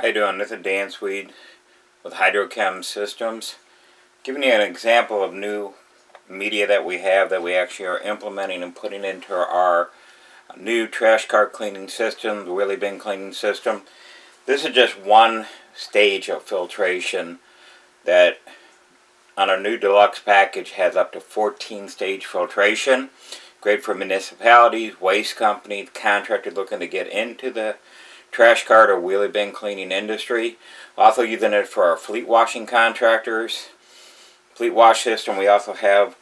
How you doing? This is Dan Swede with Hydrochem Systems, giving you an example of new media that we have that we actually are implementing and putting into our new trash cart cleaning system, the wheelie bin cleaning system. This is just one stage of filtration that on our new deluxe package has up to 14-stage filtration. Great for municipalities, waste companies, contractors looking to get into the trash cart or wheelie bin cleaning industry. Also using it for our fleet washing contractors. Fleet wash system, we also have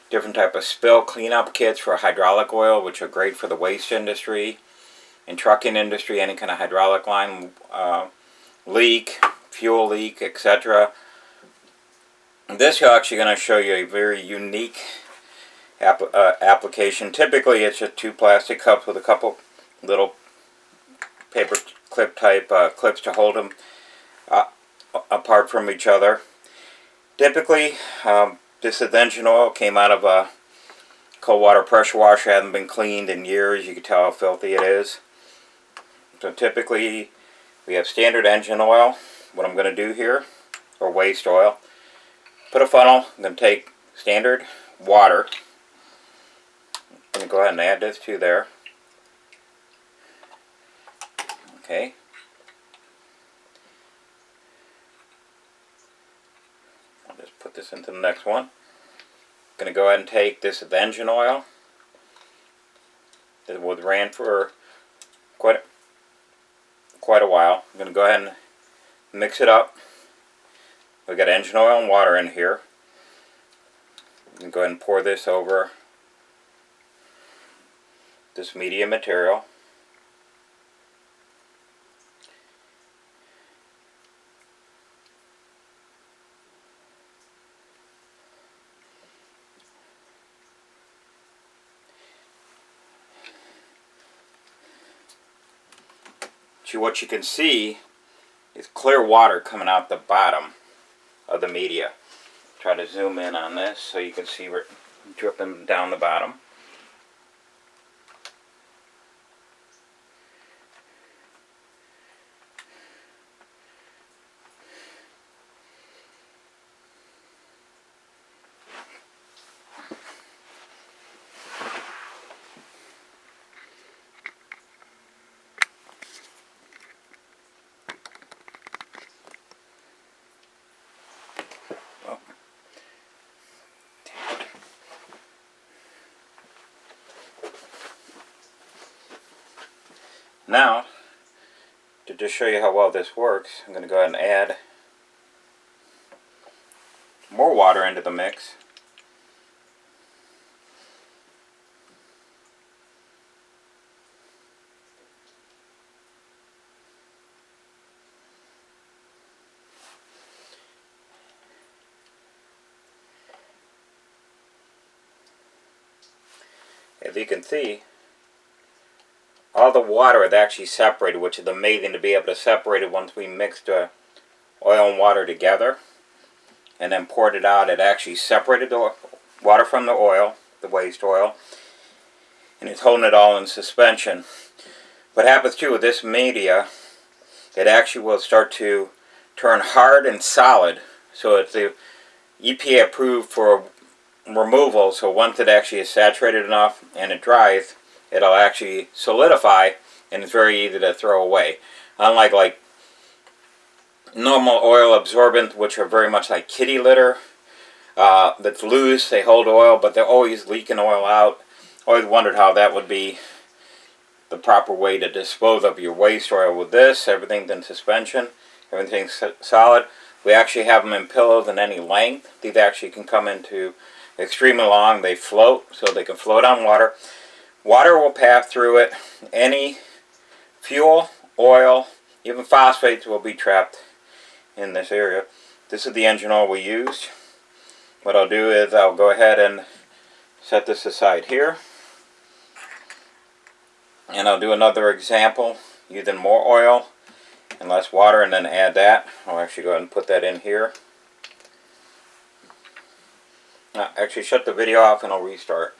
different type of spill cleanup kits for hydraulic oil, which are great for the waste industry and trucking industry, any kind of hydraulic line leak, fuel leak, etc. This is actually going to show you a very unique application. Typically it's just two plastic cups with a couple little paper clip type clips to hold them apart from each other. Typically this is engine oil, came out of a cold water pressure washer, hasn't been cleaned in years. You can tell how filthy it is. So typically we have standard engine oil. What I'm going to do here, or waste oil, put a funnel. I'm going to take standard water. I'm going to go ahead and add this to there. Okay. I'll just put this into the next one. I'm going to go ahead and take this is the engine oil. It was ran for quite a while. I'm going to go ahead and mix it up. We've got engine oil and water in here. I'm going to go ahead and pour this over this media material. What you can see is clear water coming out the bottom of the media. Try to zoom in on this so you can see where it's dripping down the bottom. Now, to just show you how well this works, I'm going to go ahead and add more water into the mix. As you can see, all the water is actually separated, which is amazing to be able to separate it once we mixed the oil and water together and then poured it out. It actually separated the water from the oil, the waste oil, and it's holding it all in suspension. What happens too with this media, it actually will start to turn hard and solid, so it's the EPA approved for removal. So once it actually is saturated enough and it dries, it'll actually solidify and it's very easy to throw away. Unlike like normal oil absorbents, which are very much like kitty litter, that's loose, they hold oil, but they're always leaking oil out. Always wondered how that would be the proper way to dispose of your waste oil. With this, everything's in suspension, everything's solid. We actually have them in pillows in any length. These actually can come into extremely long. They float, so they can float on water. Water will pass through it. Any fuel, oil, even phosphates will be trapped in this area. This is the engine oil we used. What I'll do is I'll go ahead and set this aside here. And I'll do another example using more oil and less water, and then add that. I'll actually go ahead and put that in here. Actually shut the video off and I'll restart.